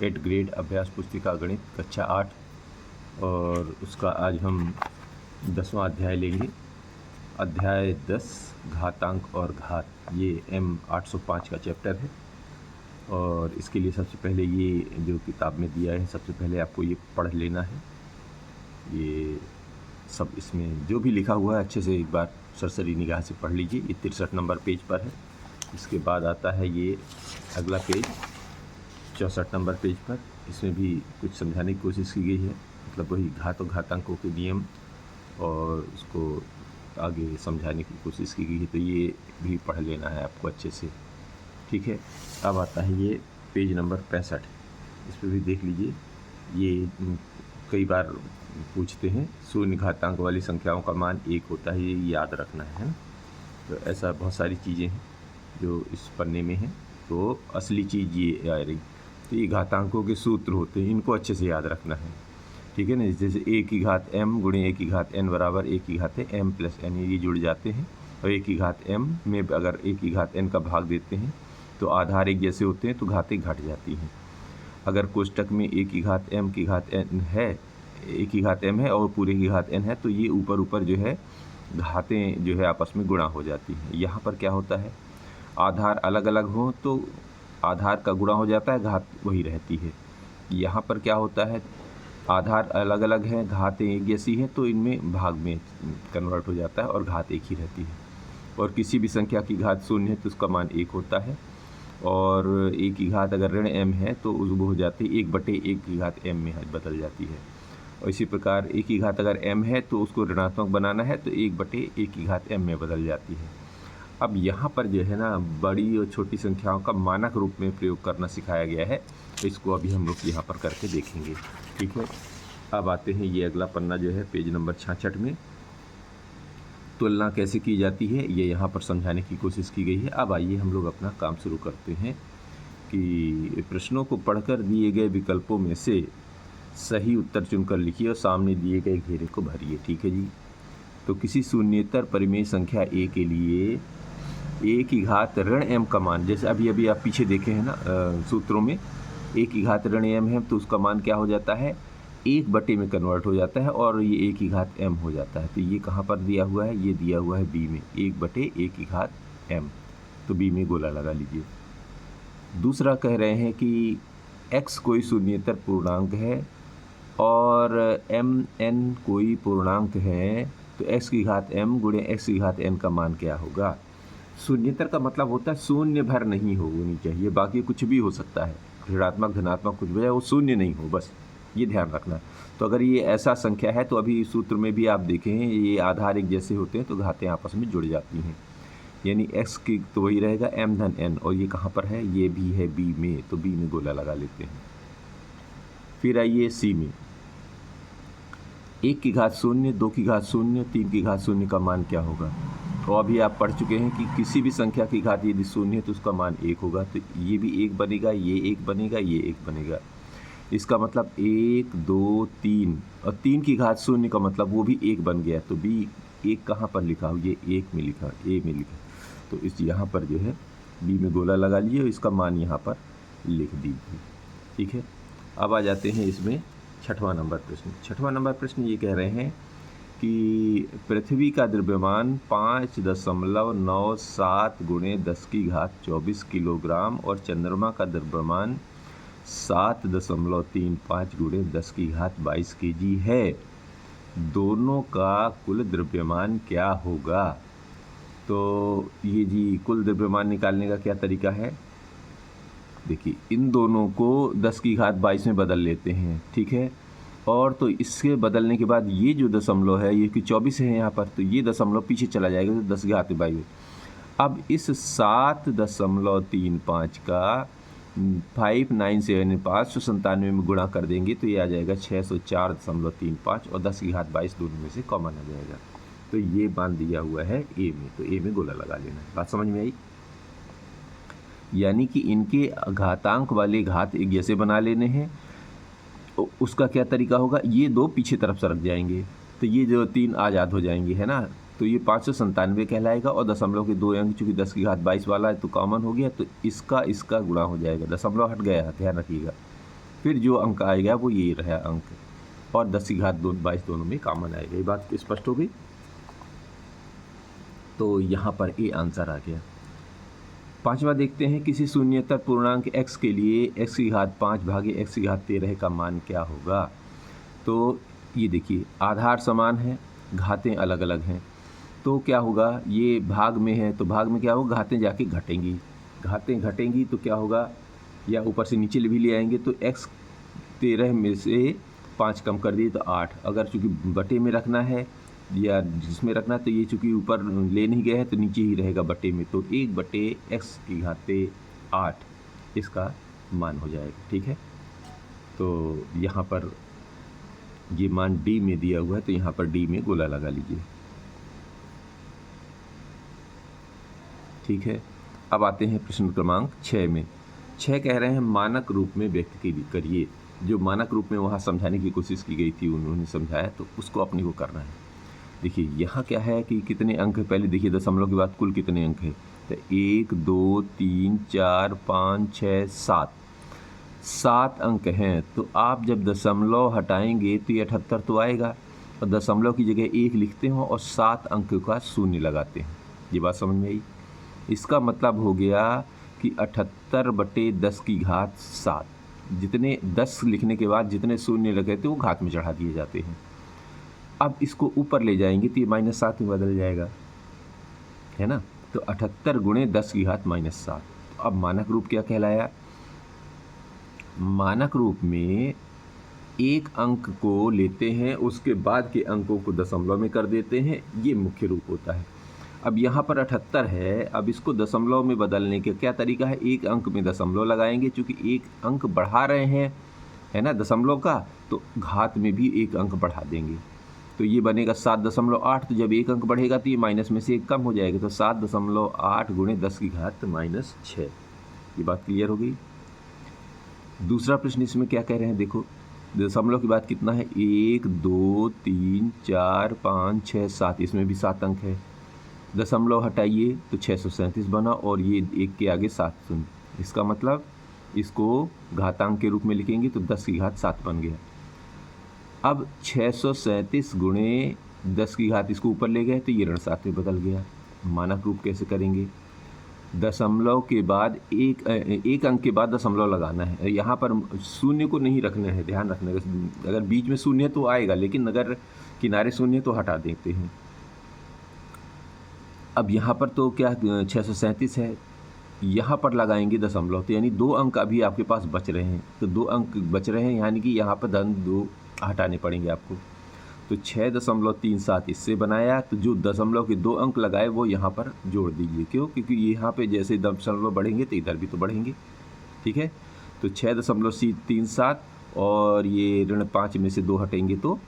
8 grade अभ्यास पुस्तिका गणित कक्षा 8 और उसका आज हम 10वां अध्याय लेंगे। अध्याय 10 घातांक और घात, ये M 805 का चैप्टर है। और इसके लिए सबसे पहले ये जो किताब में दिया है, सबसे पहले आपको ये पढ़ लेना है। ये सब इसमें जो भी लिखा हुआ है अच्छे से एक बार सरसरी निगाह से पढ़ लीजिए। ये 63 नंबर पेज पर है। इसके बाद आता है ये अगला पेज 64 नंबर पेज पर। इसमें भी कुछ समझाने की कोशिश की गई है, मतलब वही घात और घातांकों के नियम और उसको आगे समझाने की कोशिश की गई है। तो ये भी पढ़ लेना है आपको अच्छे से, ठीक है। अब आता है ये पेज नंबर 65। इस पर भी देख लीजिए। ये कई बार पूछते हैं, शून्य घातांक वाली संख्याओं का मान 1 होता है, ये याद रखना है ना। तो ऐसा बहुत सारी चीज़ें हैं जो इस पन्ने में हैं। तो असली चीज़ ये आ रही, तो ये घातांकों के सूत्र होते हैं, इनको अच्छे से याद रखना है, ठीक है ना। जैसे a की घात m गुणे a की घात n बराबर a की घात m प्लस n, ये जुड़ जाते हैं। और a की घात m में अगर a की घात n का भाग देते हैं तो आधार एक जैसे होते हैं, तो घातें घट जाती हैं। अगर कोष्टक में a की घात m की घात n है, a की घात m है और पूरे की घात n है, तो ये ऊपर ऊपर जो है घातें जो है आपस में गुणा हो जाती हैं। यहाँ पर क्या होता है, आधार अलग अलग हो तो आधार का गुणा हो जाता है, घात वही रहती है। यहाँ पर क्या होता है, आधार अलग अलग हैं, घातें एक जैसी हैं, तो इनमें भाग में कन्वर्ट हो जाता है और घात एक ही रहती है। और किसी भी संख्या की घात शून्य है तो उसका मान 1 होता है। और a की घात अगर ऋण m है तो वो हो जाती है 1/1 की घात m में बदल जाती है। और इसी प्रकार a की घात अगर m है तो उसको ऋणात्मक बनाना है तो 1/1 की घात m में बदल जाती है। अब यहाँ पर जो है ना, बड़ी और छोटी संख्याओं का मानक रूप में प्रयोग करना सिखाया गया है। तो इसको अभी हम लोग यहाँ पर करके देखेंगे, ठीक है। अब आते हैं ये अगला पन्ना जो है पेज नंबर 66 में। तुलना कैसे की जाती है ये यहाँ पर समझाने की कोशिश की गई है। अब आइए हम लोग अपना काम शुरू करते हैं कि प्रश्नों को पढ़कर दिए गए विकल्पों में से सही उत्तर चुनकर लिखिए और सामने दिए गए घेरे को भरिए, ठीक है जी। तो किसी शून्येतर परिमेय संख्या a के लिए a की घात ऋण m का मान, जैसे अभी आप पीछे देखे हैं ना सूत्रों में, a की घात ऋण m है तो उसका मान क्या हो जाता है, 1/, में कन्वर्ट हो जाता है और ये a की घात m हो जाता है। तो ये कहाँ पर दिया हुआ है, ये दिया हुआ है b में, 1/a की घात m। तो b में गोला लगा लीजिए। दूसरा कह रहे हैं कि x कोई शून्येतर पूर्णांक है और mn कोई पूर्णांक है, तो x की घात m गुणे x की घात n का मान क्या होगा। शून्येतर का मतलब होता है शून्य भर नहीं होनी चाहिए, बाकी कुछ भी हो सकता है, ऋणात्मक धनात्मक कुछ भी है, वो शून्य नहीं हो, बस ये ध्यान रखना। तो अगर ये ऐसा संख्या है तो अभी सूत्र में भी आप देखें ये आधार एक जैसे होते हैं तो घातें आपस में जुड़ जाती हैं। यानी x की तो वही रहेगा m धन n, और ये कहाँ पर है, ये भी है b में, तो b में गोला लगा लेते हैं। फिर आइए c में, 1 की घात 0, 2 की घात 0, 3 की घात 0 का मान क्या होगा। तो अभी आप पढ़ चुके हैं कि किसी भी संख्या की घात यदि 0 है तो उसका मान 1 होगा। तो ये भी 1 बनेगा, ये 1 बनेगा, ये 1 बनेगा। इसका मतलब 1, 2, 3, और 3 की घात 0 का मतलब वो भी 1 बन गया। तो b 1 कहाँ पर लिखा हो, ये 1 में लिखा, a में लिखा। तो इस यहाँ पर जो है b में गोला लगा लिए और इसका मान यहाँ पर लिख दीजिए, ठीक है। अब आ जाते हैं इसमें 6वां नंबर प्रश्न। 6वां नंबर प्रश्न ये कह रहे हैं कि पृथ्वी का द्रव्यमान 5.97 गुणे 10 की घात 24 किलोग्राम और चंद्रमा का द्रव्यमान 7.35 गुणे 10 की घात 22 kg है। दोनों का कुल द्रव्यमान क्या होगा। तो ये जी कुल द्रव्यमान निकालने का क्या तरीका है, देखिए इन दोनों को 10 की घात 22 में बदल लेते हैं, ठीक है। और तो इसके बदलने के बाद ये जो दशमलव है, ये कि 24 है यहाँ पर, तो ये दशमलव पीछे चला जाएगा तो 10 की घात 22। अब इस 7.35 का 597 में गुणा कर देंगे तो ये आ जाएगा 604.35 और 10 की घात 22 दोनों में से कॉमन आ जाएगा। तो ये मान दिया हुआ है a में, तो a में गोला लगा लेना है। बात समझ में आई। यानी कि इनके घातांक वाले घात एक जैसे बना लेने हैं। उसका क्या तरीका होगा, ये 2 पीछे तरफ सरक जाएंगे तो ये जो 3 आज़ाद हो जाएंगे, है ना। तो ये 597 कहलाएगा और दशमलव के 2 अंक चूँकि 10 की घात 22 वाला है तो कॉमन हो गया, तो इसका गुणा हो जाएगा। दशमलव हट गया, ध्यान रखिएगा। फिर जो अंक आएगा वो ये रहा अंक, और 10 की घात 22 दोनों में कॉमन आएगा। ये बात स्पष्ट हो गई। तो यहाँ पर ए आंसर आ गया। पांचवा देखते हैं, किसी शून्येतर पूर्णांक x के लिए x की घात 5 भागे x की घात 13 का मान क्या होगा। तो ये देखिए आधार समान है, घातें अलग अलग हैं, तो क्या होगा, ये भाग में है तो भाग में क्या होगा, घातें जाके घटेंगी, घातें घटेंगी तो क्या होगा, या ऊपर से नीचे भी ले आएंगे तो x 13 में से 5 कम कर दिए तो 8। अगर चूँकि बटे में रखना है या जिसमें रखना है तो ये चूँकि ऊपर ले नहीं गया है तो नीचे ही रहेगा बटे में, तो 1/x की घाते 8 इसका मान हो जाएगा। ठीक है, तो यहाँ पर ये मान डी में दिया हुआ है, तो यहाँ पर डी में गोला लगा लीजिए। ठीक है, अब आते हैं प्रश्न क्रमांक 6 में। 6 कह रहे हैं मानक रूप में व्यक्त करिए। जो मानक रूप में वहाँ समझाने की कोशिश की गई थी उन्होंने समझाया, तो उसको अपने को करना है। देखिए यहाँ क्या है कि कितने अंक है, पहले देखिए दशमलव के बाद कुल कितने अंक है, तो 1 2 3 4 5 6 7 7 अंक हैं। तो आप जब दशमलव हटाएंगे तो ये 78 तो आएगा, और दशमलव की जगह 1 लिखते हो और 7 अंक का शून्य लगाते हैं। ये बात समझ में आई। इसका मतलब हो गया कि 78/10 की घात 7, जितने 10 लिखने के बाद जितने शून्य लगे थे वो घात में चढ़ा दिए जाते हैं। अब इसको ऊपर ले जाएंगे तो ये -7 में बदल जाएगा, है ना। तो 78 गुणे 10 की घात -7। तो अब मानक रूप क्या कहलाया, मानक रूप में एक अंक को लेते हैं, उसके बाद के अंकों को दशमलव में कर देते हैं, ये मुख्य रूप होता है। अब यहाँ पर 78 है, अब इसको दशमलव में बदलने का क्या तरीका है, एक अंक में दशमलव लगाएंगे, चूँकि एक अंक बढ़ा रहे हैं, है ना, दशमलव का, तो घात में भी एक अंक बढ़ा देंगे, तो ये बनेगा 7.8। तो जब एक अंक बढ़ेगा तो ये माइनस में से एक कम हो जाएगा, तो 7.8 गुणे 10 की घात -6। ये बात क्लियर हो गई। दूसरा प्रश्न इसमें क्या कह रहे हैं, देखो दशमलव की बात कितना है, 1 2 3 4 5 6 7, इसमें भी 7 अंक है। दशमलव हटाइए तो 637 बना, और ये एक के आगे 7 शून्य, इसका मतलब इसको घातांक के रूप में लिखेंगे तो 10 की घात 7 बन गया। अब 637 गुणे 10 की घात इसको ऊपर ले गए तो ये 7 में बदल गया। मानक रूप कैसे करेंगे, दशमलव के बाद एक अंक के बाद दशमलव लगाना है, यहाँ पर शून्य को नहीं रखना है, ध्यान रखना है। अगर बीच में शून्य है तो आएगा, लेकिन अगर किनारे शून्य है तो हटा देते हैं। अब यहाँ पर तो क्या 637 है, यहाँ पर लगाएंगे दशमलव, तो यानी 2 अंक अभी आपके पास बच रहे हैं, तो 2 अंक बच रहे हैं, यानी कि यहाँ पर धन 2 हटाने पड़ेंगे आपको। तो 6.37 इससे बनाया, तो जो दशमलव के 2 अंक लगाए वो यहाँ पर जोड़ दीजिए। क्यों, क्योंकि यहाँ पे जैसे दशमलव बढ़ेंगे तो इधर भी तो बढ़ेंगे। ठीक है, तो 6.37 और ये -5 में से 2 हटेंगे तो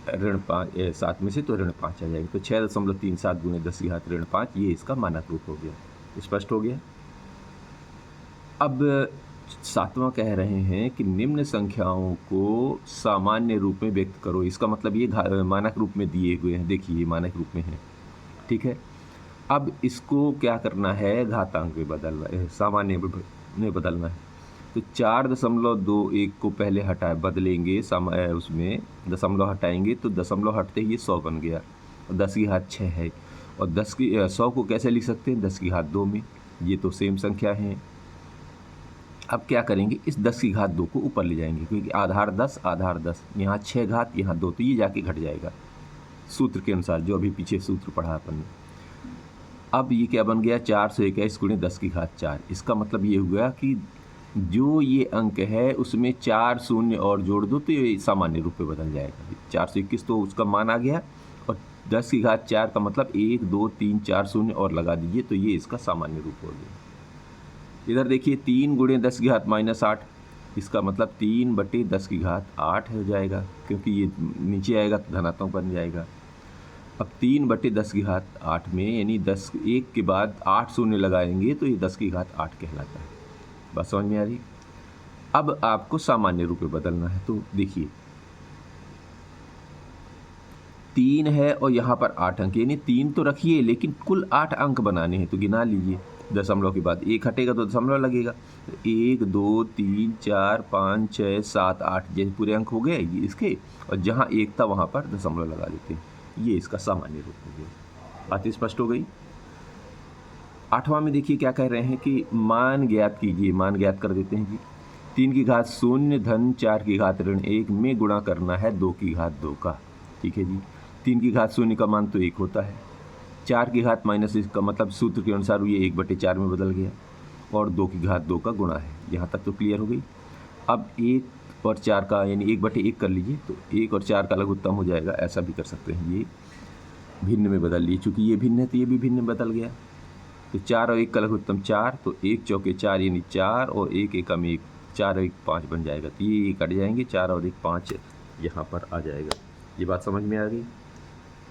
-7 में से तो -5 आ जाएगा। तो 6.37 गुणे 10 की घात -5, ये इसका मानक रूप हो गया। स्पष्ट हो गया। अब 7वां कह रहे हैं कि निम्न संख्याओं को सामान्य रूप में व्यक्त करो। इसका मतलब ये मानक रूप में दिए हुए हैं, देखिए ये मानक रूप में है। ठीक है, अब इसको क्या करना है, घातांक में बदलना, सामान्य में बदलना है। तो 4.21 को पहले बदलेंगे, उसमें दशमलव हटाएंगे तो दशमलव हटते ही 100 बन गया, और 10 की घात 6 है, और 100 को कैसे लिख सकते हैं, 10 की घात 2 में। ये तो सेम संख्या है। अब क्या करेंगे, इस 10 की घात 2 को ऊपर ले जाएंगे, क्योंकि आधार 10, यहाँ 6 घात, यहाँ 2, तो ये जाके घट जाएगा सूत्र के अनुसार, जो अभी पीछे सूत्र पढ़ा अपन ने। अब ये क्या बन गया, 421 गुणे 10 की घात 4। इसका मतलब ये हुआ कि जो ये अंक है उसमें 4 शून्य और जोड़ दो तो ये सामान्य रूप में बदल जाएगा। 421 तो उसका मान आ गया, और 10 की घात 4 का मतलब 1 2 3 4 शून्य और लगा दीजिए, तो ये इसका सामान्य रूप हो गया। इधर देखिए 3 गुणे 10 की घात -8, इसका मतलब 3/10 की घात 8 हो जाएगा, क्योंकि ये नीचे आएगा तो धनात्मक बन जाएगा। अब 3/10 की घात 8 में, यानी 10 1 के बाद 8 शून्य लगाएंगे तो ये 10 की घात 8 कहलाता है। बात समझ में आ रही। अब आपको सामान्य रूप में बदलना है, तो देखिए 3 है और यहाँ पर 8 अंक, यानी 3 तो रखिए लेकिन कुल 8 अंक बनाने हैं, तो गिना लीजिए। दशमलव के बाद एक हटेगा तो दशमलव लगेगा। 1 2 3 4 5 6 7 8 जैसे पूरे अंक हो गए ये इसके, और जहाँ एक था वहाँ पर दशमलव लगा देते हैं। ये इसका सामान्य रूप हो गया। बात स्पष्ट हो गई। 8वां में देखिए क्या कह रहे हैं कि मान ज्ञात कीजिए। मान ज्ञात कर देते हैं जी। 3 की घात 0 धन 4 की घात ऋण 1 में गुणा करना है 2 की घात 2 का। ठीक है जी। 3 की घात 0 का मान तो 1 होता है, 4 की घात माइनस इसका मतलब सूत्र के अनुसार ये 1/4 में बदल गया, और 2 की घात 2 का गुणा है। यहाँ तक तो क्लियर हो गई। अब 1 और 4 का यानी 1/1 कर लीजिए, तो 1 और 4 का लघुत्तम हो जाएगा। ऐसा भी कर सकते हैं, ये भिन्न में बदल लिए, चूँकि ये भिन्न है तो ये भी भिन्न में बदल गया। तो 4 और 1 का लघुत्तम 4, तो 1 चौके 4 यानी 4, और 1 एकम 1, 4 और 1 5 बन जाएगा। तो ये कट जाएंगे, 4 और 1 5 यहाँ पर आ जाएगा। ये बात समझ में आ गई।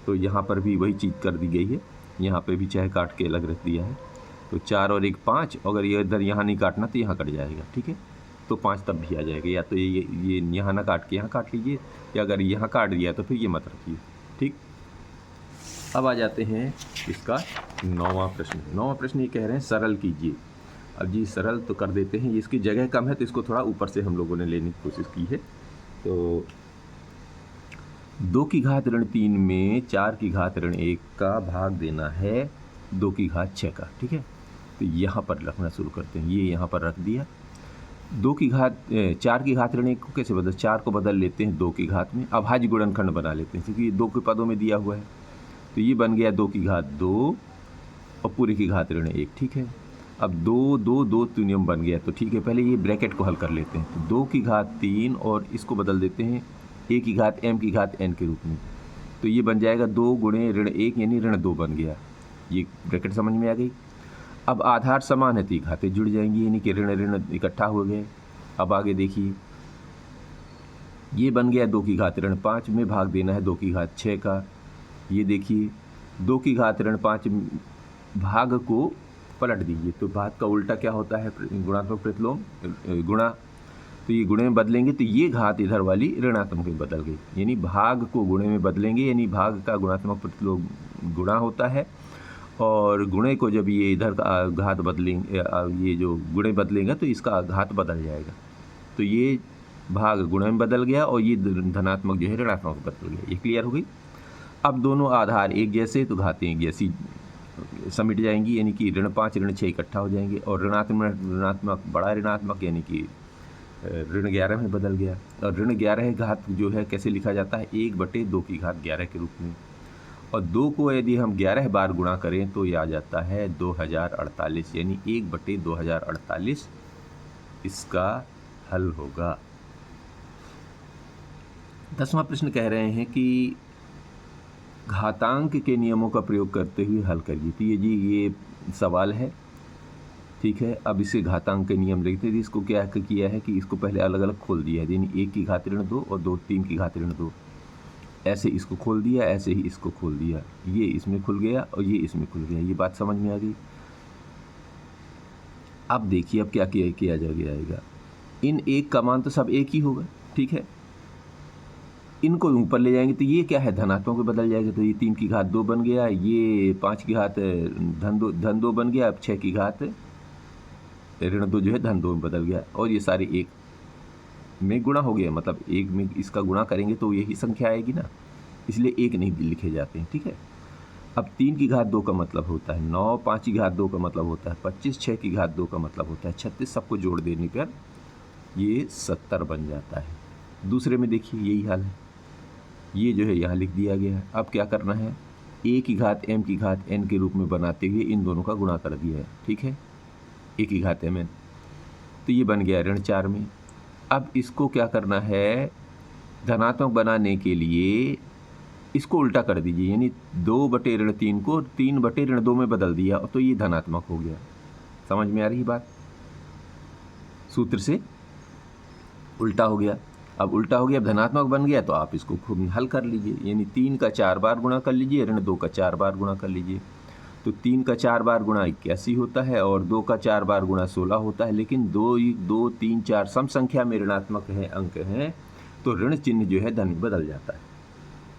तो यहाँ पर भी वही चीज़ कर दी गई है, यहाँ पे भी चाहे काट के अलग रख दिया है। तो 4 और 1 5, अगर ये इधर यहाँ नहीं काटना तो यहाँ कट जाएगा। ठीक है, तो 5 तब भी आ जाएगा। या तो ये यहाँ ना काट के यहाँ काट लीजिए, या अगर यहाँ काट दिया तो फिर ये मत रखिए। ठीक, अब आ जाते हैं इसका 9वां प्रश्न। 9वां प्रश्न ये कह रहे हैं सरल कीजिए। अब जी सरल तो कर देते हैं, इसकी जगह कम है तो इसको थोड़ा ऊपर से हम लोगों ने लेने की कोशिश की है। तो 2 की घात ऋण 3 में 4 की घात ऋण 1 का भाग देना है 2 की घात 6 का। ठीक है, तो यहाँ पर रखना शुरू करते हैं। ये यहाँ पर रख दिया। 2 की घात 4 की घात ऋण 1 को कैसे बदल, 4 को बदल लेते हैं 2 की घात में। अभाज्य गुणनखंड बना लेते हैं, क्योंकि ये 2 के पदों में दिया हुआ है। तो ये बन गया 2 की घात 2 और पूरे की घात ऋण 1। ठीक है, अब 2 2 2 नियम बन गया। तो ठीक है, पहले ये ब्रैकेट को हल कर लेते हैं। तो 2 की घात 3 और इसको बदल देते हैं a की घात m की घात n के रूप में। तो ये बन जाएगा 2 गुणे ऋण 1 यानी ऋण 2 बन गया। ये ब्रैकेट समझ में आ गई। अब आधार समान है तो ये घातें जुड़ जाएंगी, यानी कि ऋण ऋण इकट्ठा हो गए। अब आगे देखिए, ये बन गया 2 की घात ऋण 5 में भाग देना है 2 की घात 6 का। ये देखिए 2 की घात ऋण 5 भाग को पलट दीजिए, तो भाग का उल्टा क्या होता है, गुणात्मक प्रतिलोम गुणा। तो ये गुणे में बदलेंगे तो ये घात इधर वाली ऋणात्मक में बदल गई, यानी भाग को गुणे में बदलेंगे, यानी भाग का गुणात्मक प्रतिलोम गुणा होता है, और गुणे को जब ये इधर का घात बदलेंगे, ये जो गुणे बदलेंगे तो इसका घात बदल जाएगा। तो ये भाग गुणे में बदल गया और ये धनात्मक जो है ऋणात्मक में बदल गया। ये क्लियर हो गई। अब दोनों आधार एक जैसे तो घातें एक जैसी समिट जाएंगी, यानी कि ऋण 5 ऋण 6 इकट्ठा हो जाएंगे, और ऋणात्मक बड़ा ऋणात्मक यानी कि ऋण 11 में बदल गया। और ऋण 11 घात जो है कैसे लिखा जाता है, 1/2 की घात 11 के रूप में। और 2 को यदि हम 11 बार गुणा करें तो ये आ जाता है 2048, यानी 1/2048 इसका हल होगा। 10वां प्रश्न कह रहे हैं कि घातांक के नियमों का प्रयोग करते हुए हल करिए। तो ये सवाल है। ठीक है, अब इसे घातांक के नियम लिखते हैं। इसको क्या किया है कि इसको पहले अलग अलग खोल दिया है, यानी 1 की घात ऋण 2 और 3 की घात ऋण 2, ऐसे इसको खोल दिया, ऐसे ही इसको खोल दिया। ये इसमें खुल गया और ये इसमें खुल गया। ये बात समझ में आ गई। अब देखिए अब क्या किया जाएगा। इन 1 का मान तो सब 1 ही होगा। ठीक है, इनको ऊपर ले जाएंगे तो ये क्या है, धनात्मक में बदल जाएगा। तो ये 3 की घात 2 बन गया, ये 5 की घात धन 2 बन गया। अब 6 की घात ऋण 2 जो है धन 2 में बदल गया, और ये सारे 1 में गुणा हो गया। मतलब 1 में इसका गुणा करेंगे तो यही संख्या आएगी ना, इसलिए 1 नहीं लिखे जाते हैं। ठीक है, अब 3 की घात 2 का मतलब होता है 9, 5 की घात 2 का मतलब होता है 25, 6 की घात 2 का मतलब होता है 36। सबको जोड़ देने पर ये 70 बन जाता है। दूसरे में देखिए यही हाल है, ये जो है यहाँ लिख दिया गया है। अब क्या करना है, a की घात m की घात n के रूप में बनाते हुए इन दोनों का गुणा कर दिया है। ठीक है, a की घात mn, तो ये बन गया ऋण 4 में। अब इसको क्या करना है, धनात्मक बनाने के लिए इसको उल्टा कर दीजिए, यानी 2/3 को 3/2 में बदल दिया, तो ये धनात्मक हो गया। समझ में आ रही बात, सूत्र से उल्टा हो गया। अब उल्टा हो गया, अब धनात्मक बन गया, तो आप इसको खूब हल कर लीजिए, यानी 3 का 4 बार गुणा कर लीजिए, ऋण 2 का 4 बार गुणा कर लीजिए। तो 3 का 4 बार गुणा 81 होता है, और 2 का 4 बार गुणा 16 होता है। लेकिन 2 2 3 4 सम संख्या में ऋणात्मक है अंक हैं, तो ऋण चिन्ह जो है धन में बदल जाता है।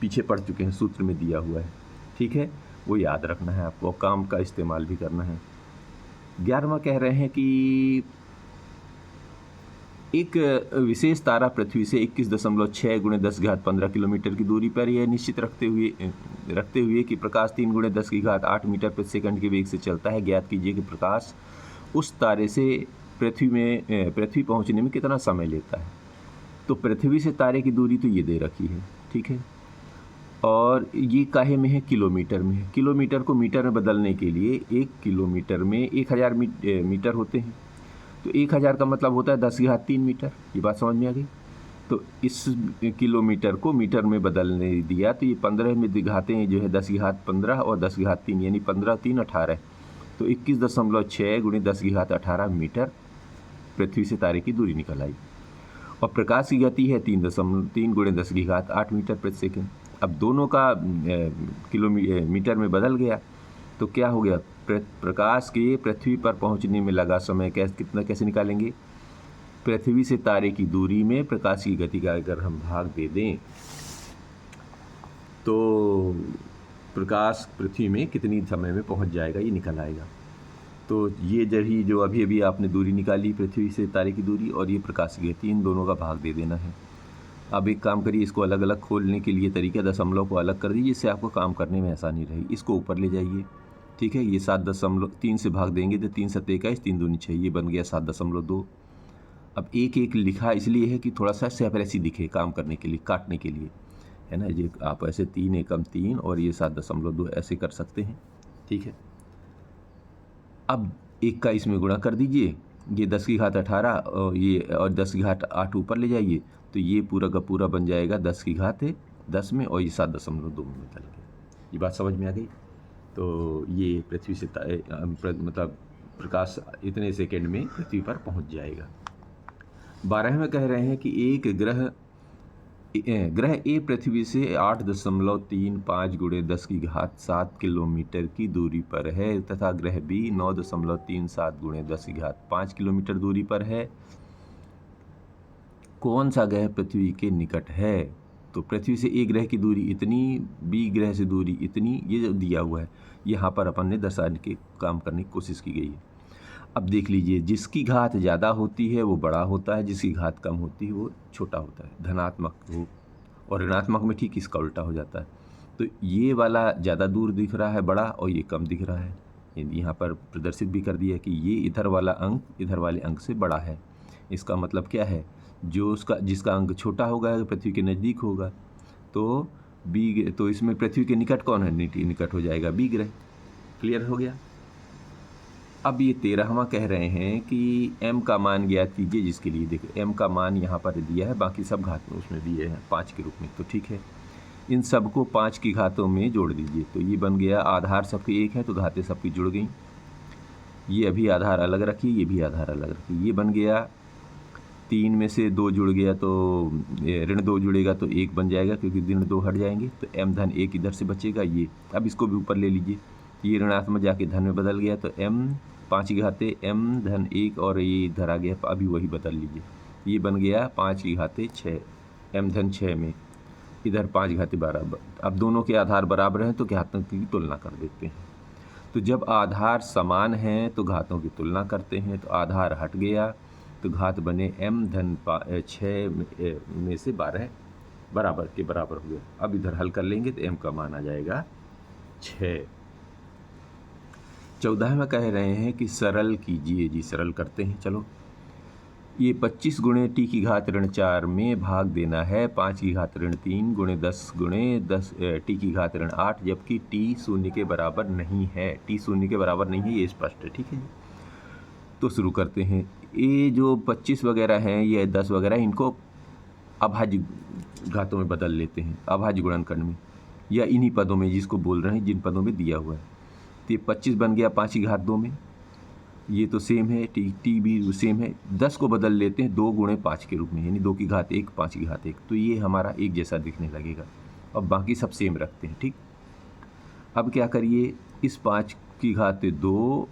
पीछे पढ़ चुके हैं, सूत्र में दिया हुआ है। ठीक है, वो याद रखना है आपको, काम का इस्तेमाल भी करना है। 11वां कह रहे हैं कि एक विशेष तारा पृथ्वी से 21.6 गुणे 10 की घात 15 किलोमीटर की दूरी पर यह निश्चित रखते हुए कि प्रकाश 3 गुणे 10 की घात 8 मीटर प्रति सेकंड के वेग से चलता है, ज्ञात कीजिए कि प्रकाश उस तारे से पृथ्वी पहुंचने में कितना समय लेता है। तो पृथ्वी से तारे की दूरी तो ये दे रखी है, ठीक है, और ये काहे में है, किलोमीटर में है। किलोमीटर को मीटर में बदलने के लिए 1 किलोमीटर में 1000 मीटर होते हैं, तो 1000 का मतलब होता है 10 की घात 3 मीटर। ये बात समझ में आ गई। तो इस किलोमीटर को मीटर में बदलने दिया तो ये 15 में दिखाते जो है 10 की घात 15 और 10 की घात 3, यानी 15 3 18, तो 21.6 गुणे 10 की घात 18 मीटर पृथ्वी से तारे की दूरी निकल आई। और प्रकाश की गति है 3 गुणे 10 की घात 8 मीटर प्रति सेकंड। अब दोनों का मीटर में बदल गया तो क्या हो गया, प्रकाश के पृथ्वी पर पहुंचने में लगा समय कैसे निकालेंगे। पृथ्वी से तारे की दूरी में प्रकाश की गति का अगर हम भाग दे दें तो प्रकाश पृथ्वी में कितनी समय में पहुंच जाएगा, ये निकल आएगा। तो ये जही जो अभी अभी आपने दूरी निकाली पृथ्वी से तारे की दूरी और ये प्रकाश की गति, इन दोनों का भाग दे देना है। अब एक काम करिए, इसको अलग अलग खोलने के लिए तरीका, दशमलव को अलग कर दीजिए, इससे आपको काम करने में आसानी रहेगी। इसको ऊपर ले जाइए, ठीक है, ये 7.3 से भाग देंगे तो 3 7 21, 3 दूनी 6, ये बन गया 7.2। अब एक एक लिखा इसलिए है कि थोड़ा सा सेपरेसी दिखे काम करने के लिए, काटने के लिए, है ना। ये आप ऐसे 3 एकम 3 और ये 7.2 ऐसे कर सकते हैं, ठीक है। अब 1 का इसमें गुणा कर दीजिए, ये 10 की घात 18 और ये और 10 की घात 8 ऊपर ले जाइए तो ये पूरा का पूरा बन जाएगा 10 की घात 10 में और ये 7.2 में बदल गया। ये बात समझ में आ गई। तो ये पृथ्वी से मतलब प्रकाश इतने सेकेंड में पृथ्वी पर पहुंच जाएगा। 12 में कह रहे हैं कि एक ग्रह ए पृथ्वी से 8.35 गुणे 10 की घात 7 किलोमीटर की दूरी पर है तथा ग्रह बी 9.37 गुणे 10 की घात 5 किलोमीटर दूरी पर है। कौन सा ग्रह पृथ्वी के निकट है। तो पृथ्वी से ए ग्रह की दूरी इतनी, बी ग्रह से दूरी इतनी, ये जो दिया हुआ है यहाँ पर अपन ने दर्शाने के काम करने की कोशिश की गई है। अब देख लीजिए, जिसकी घात ज़्यादा होती है वो बड़ा होता है, जिसकी घात कम होती है वो छोटा होता है, धनात्मक हो, और ऋणात्मक में ठीक इसका उल्टा हो जाता है। तो ये वाला ज़्यादा दूर दिख रहा है बड़ा और ये कम दिख रहा है, यहाँ पर प्रदर्शित भी कर दिया कि ये इधर वाला अंक इधर वाले अंक से बड़ा है। इसका मतलब क्या है, जो जिसका अंक छोटा होगा पृथ्वी के नज़दीक होगा तो बी, तो इसमें पृथ्वी के निकट कौन है, निकट हो जाएगा बी ग्रह। क्लियर हो गया। अब ये 13वां कह रहे हैं कि m का मान ज्ञात कीजिए, जिसके लिए देखिए m का मान यहाँ पर दिया है, बाकी सब घात में उसमें दिए हैं 5 के रूप में, तो ठीक है। इन सब को 5 की घातों में जोड़ दीजिए तो ये बन गया, आधार सबके एक है तो घातें सबकी जुड़ गई। ये अभी आधार अलग रखिए, ये भी आधार अलग रखिए, ये बन गया 3 में से 2 जुड़ गया तो ऋण 2 जुड़ेगा तो 1 बन जाएगा, क्योंकि ऋण 2 हट जाएंगे तो m धन 1 इधर से बचेगा। ये अब इसको भी ऊपर ले लीजिए, ये ऋणात्मक जाके धन में बदल गया तो m 5 की घाते m धन 1 और ये इधर आ गया, अभी वही बदल लीजिए, ये बन गया 5 की घाते 6 m धन 6 में इधर 5 की घाते 12। अब दोनों के आधार बराबर हैं तो घातों की तुलना कर देते हैं। तो जब आधार समान हैं तो घातों की तुलना करते हैं, तो आधार हट गया तो घात बने m धन 6 में से 12 बराबर के बराबर हो गया। अब इधर हल कर लेंगे तो m का मान आ जाएगा 6। 14 में कह रहे हैं कि सरल कीजिए, जी सरल करते हैं। चलो, ये 25 गुणे टी की घात ऋण 4 में भाग देना है 5 की घात ऋण 3 गुणे 10 टी की घात ऋण 8, जबकि टी 0 के बराबर नहीं है। टी 0 के बराबर नहीं है, ये स्पष्ट है, ठीक है। तो शुरू करते हैं। ये जो 25 वगैरह हैं, ये 10 वगैरह, इनको अभाज्य घातों में बदल लेते हैं, अभाज्य गुणनखंड में, या इन्हीं पदों में जिसको बोल रहे हैं, जिन पदों में दिया हुआ है। तो ये 25 बन गया 5 की घात 2 में, ये तो सेम है, टी भी सेम है। 10 को बदल लेते हैं 2 गुणे 5 के रूप में, यानी 2 की घात 1 5 की घात 1, तो ये हमारा एक जैसा दिखने लगेगा। अब बाकी सब सेम रखते हैं, ठीक। अब क्या करिए, इस 5 की घात 2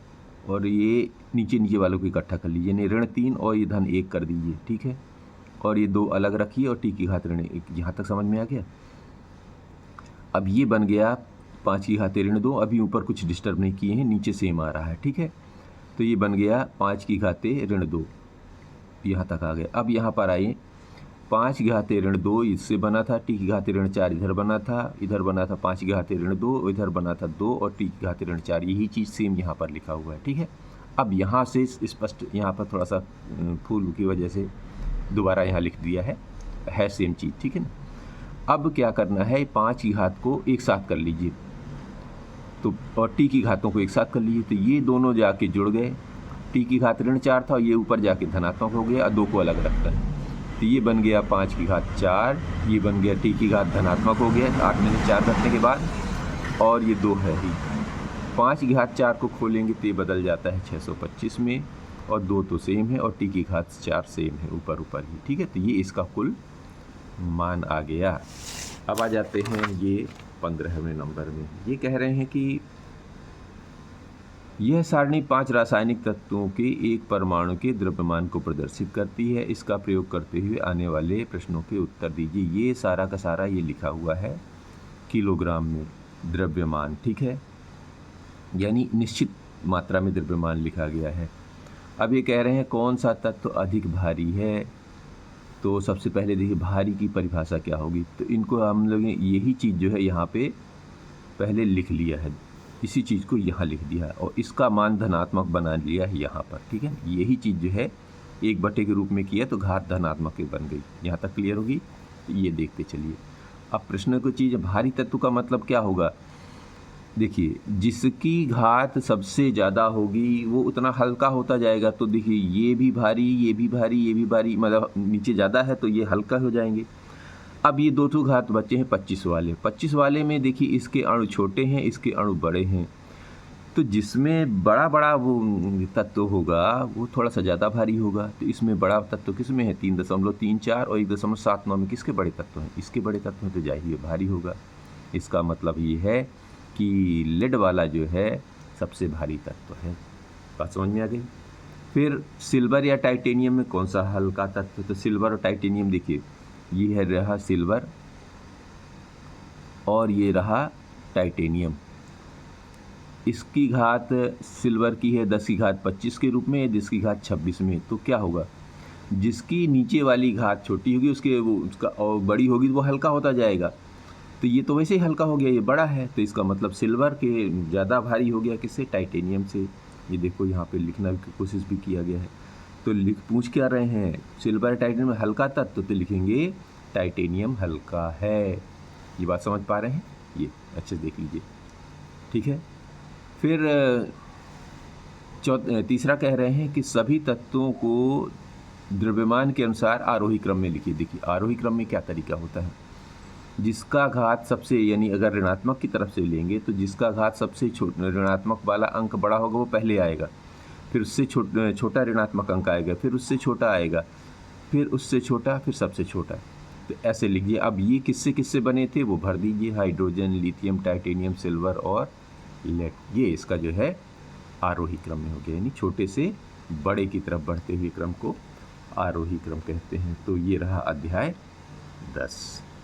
और ये नीचे वालों को इकट्ठा कर लीजिए, यानी ऋण 3 और ये धन 1 कर दीजिए, ठीक है। और ये 2 अलग रखिए और टी की घात ऋण 1, यहाँ तक समझ में आ गया। अब ये बन गया 5 की घात ऋण 2, अभी ऊपर कुछ डिस्टर्ब नहीं किए हैं, नीचे सेम आ रहा है, ठीक है। तो ये बन गया 5 की घाते ऋण 2, यहाँ तक आ गया। अब यहाँ पर आइए, 5 की घाते ऋण 2 इससे बना था, टी की घाते ऋण 4 इधर बना था, इधर बना था 5 की घाते ऋण 2, इधर बना था 2 और टी की घाते ऋण 4, यही चीज़ सेम यहाँ पर लिखा हुआ है। ठीक है, अब यहाँ से स्पष्ट, यहाँ पर थोड़ा सा फूल की वजह से दोबारा यहाँ लिख दिया है सेम चीज़। ठीक है ना, अब क्या करना है, 5 की घात को एक साथ कर लीजिए, तो और टी की घातों को एक साथ कर लीजिए, तो ये दोनों जाके जुड़ गए। टी की घात ऋण 4 था और ये ऊपर जाके धनात्मक हो गया और 2 को अलग रखता है, तो ये बन गया 5 की घात 4, ये बन गया टी की घात धनात्मक हो गया 8 में से 4 रखने के बाद, और ये 2 है ही। 5 की घात 4 को खोलेंगे तो ये बदल जाता है 625 में, और 2 तो सेम है और टी की घात 4 सेम है, ऊपर ऊपर ही। ठीक है, तो ये इसका कुल मान आ गया। अब आ जाते हैं ये 15वें नंबर में। ये कह रहे हैं कि यह सारणी 5 रासायनिक तत्वों के एक परमाणु के द्रव्यमान को प्रदर्शित करती है। इसका प्रयोग करते हुए आने वाले प्रश्नों के उत्तर दीजिए। ये सारा का सारा ये लिखा हुआ है किलोग्राम में द्रव्यमान। ठीक है, यानी निश्चित मात्रा में द्रव्यमान लिखा गया है। अब ये कह रहे हैं कौन सा तत्व अधिक भारी है। तो सबसे पहले देखिए भारी की परिभाषा क्या होगी, तो इनको हम लोग यही चीज़ जो है यहाँ पे पहले लिख लिया है, इसी चीज़ को यहाँ लिख दिया है और इसका मान धनात्मक बना लिया है यहाँ पर। ठीक है, यही चीज़ जो है 1/, के रूप में किया तो घात धनात्मक की बन गई। यहाँ तक क्लियर होगी, तो ये देखते चलिए। अब प्रश्न को चीज़, भारी तत्व का मतलब क्या होगा, देखिए जिसकी घात सबसे ज़्यादा होगी वो उतना हल्का होता जाएगा। तो देखिए ये भी भारी, ये भी भारी, ये भी भारी, मतलब नीचे ज़्यादा है तो ये हल्का हो जाएंगे। अब ये 2 घात बचे हैं 25 वाले। 25 वाले में देखिए इसके अणु छोटे हैं, इसके अणु बड़े हैं, तो जिसमें बड़ा बड़ा वो तत्व होगा वो थोड़ा सा ज़्यादा भारी होगा। तो इसमें बड़ा तत्व किस में है, 3.34 और 1.79 में किसके बड़े तत्व हैं, इसके बड़े तत्व हैं, तो जाहिर भारी होगा। इसका मतलब ये है कि लेड वाला जो है सबसे भारी तत्व है। बात समझ में आ गई। फिर सिल्वर या टाइटेनियम में कौन सा हल्का तत्व, तो सिल्वर और टाइटेनियम, देखिए ये है रहा सिल्वर और ये रहा टाइटेनियम। इसकी घात सिल्वर की है 10 की घात 25 के रूप में, 10 की घात 26 में। तो क्या होगा, जिसकी नीचे वाली घात छोटी होगी उसका और बड़ी होगी तो वो हल्का होता जाएगा। तो ये तो वैसे ही हल्का हो गया, ये बड़ा है, तो इसका मतलब सिल्वर के ज़्यादा भारी हो गया किससे, टाइटेनियम से। ये देखो यहाँ पे लिखना की कोशिश भी किया गया है। तो पूछ क्या रहे हैं, सिल्वर टाइटेनियम हल्का तत्व, तो लिखेंगे टाइटेनियम हल्का है। ये बात समझ पा रहे हैं, ये अच्छे से देख लीजिए। ठीक है, फिर तीसरा कह रहे हैं कि सभी तत्वों को द्रव्यमान के अनुसार आरोही क्रम में लिखिए। देखिए आरोही क्रम में क्या तरीका होता है, जिसका घात सबसे, यानी अगर ऋणात्मक की तरफ से लेंगे तो जिसका घात सबसे ऋणात्मक वाला अंक बड़ा होगा वो पहले आएगा, फिर उससे छोटा ऋणात्मक अंक आएगा, फिर उससे छोटा आएगा, फिर उससे छोटा, फिर सबसे छोटा। तो ऐसे लिखिए। अब ये किससे किससे बने थे वो भर दीजिए, हाइड्रोजन, लिथियम, टाइटेनियम, सिल्वर और लेड। ये इसका जो है आरोही क्रम में हो गया, यानी छोटे से बड़े की तरफ बढ़ते हुए क्रम को आरोही क्रम कहते हैं। तो ये रहा अध्याय 10।